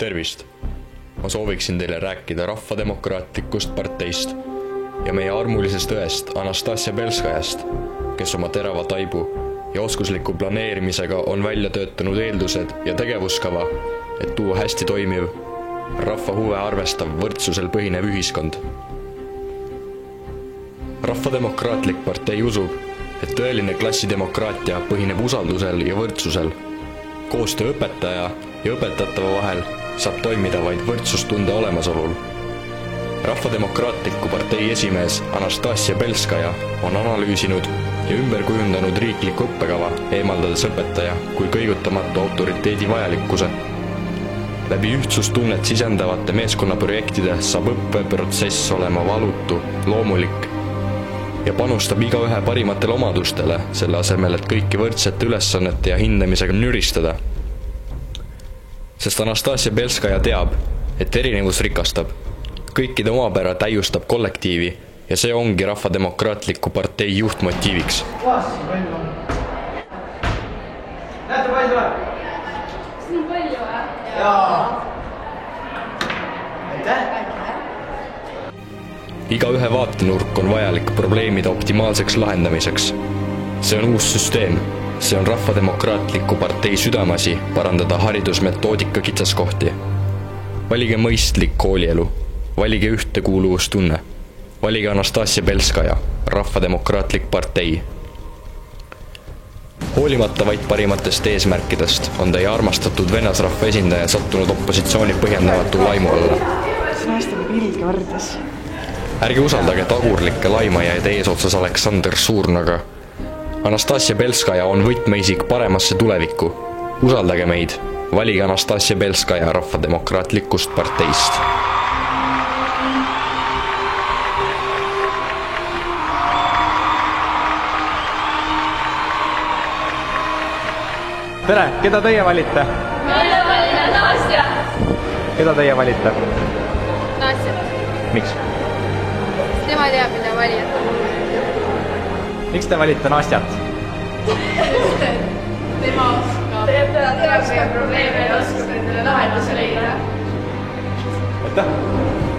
Tervist! Ma sooviksin teile rääkida Rahvademokraatlikust parteist ja meie armulisest õest Anastassia Belskajast, kes oma terava taibu ja oskusliku planeerimisega on välja töötanud eeldused ja tegevuskava, et tuua hästi toimiv, rahva huve arvestav võrdsusel põhinev ühiskond. Rahvademokraatlik partei usub, et tõeline klassidemokraatia põhineb usaldusel ja võrdsusel. Koostöö õpetaja ja õpetatava vahel saab toimida vaid võrdsustunde olemasolul. Rahvademokraatliku partei esimees Anastassia Belskaja on analüüsinud ja ümber kujundanud riikliku õppekava, eemaldades õpetaja kui kõigutamatu autoriteedi vajalikkuse. Läbi ühtsustunnet sisendavate meeskonnaprojektide saab õppeprotsess olema valutu, loomulik ja panustab igaühe parimatele omadustele, selle asemel, et kõiki võrdsete ülesannete ja hindamisega nüristada. Sest Anastassia Belskaja teab, et erinevus rikastab, kõikide omapära täiustab kollektiivi ja see ongi Rahvademokraatliku partei juhtmotiiviks. Näete, palju tuleb? Siin on palju, või? Jaa. Aitäh! Igaühe vaatenurk on vajalik probleemide optimaalseks lahendamiseks. See on uus süsteem. See on Rahvademokraatliku partei südamasi parandada haridusmetoodika kitsaskohti. Valige mõistlik koolielu. Valige ühtekuuluvustunne. Valige Anastassia Belskaja, Rahvademokraatlik partei. Hoolimata vaid parimatest eesmärkidest on teie armastatud venasrahva esindaja sattunud opositsiooni põhjendamatu laimu alla. Naistega pilge võrdes. Ärge usaldage tagurlikke laimajaid eesotsas Aleksander Suurnaga. Anastassia Belskaja on võtmeisik paremasse tulevikku. Usaldage meid. Valige Anastassia Belskaja Rahvademokraatlikust parteist. Tere, keda teie valite? Meie valime Nastja. Keda teie valite? Nastjat. Miks? Tema teab, mida valijad on. Miks te valite Nastjat? Tema oskab. Tema oskab probleeme ja oskab endale lahenduse leida. Aitäh!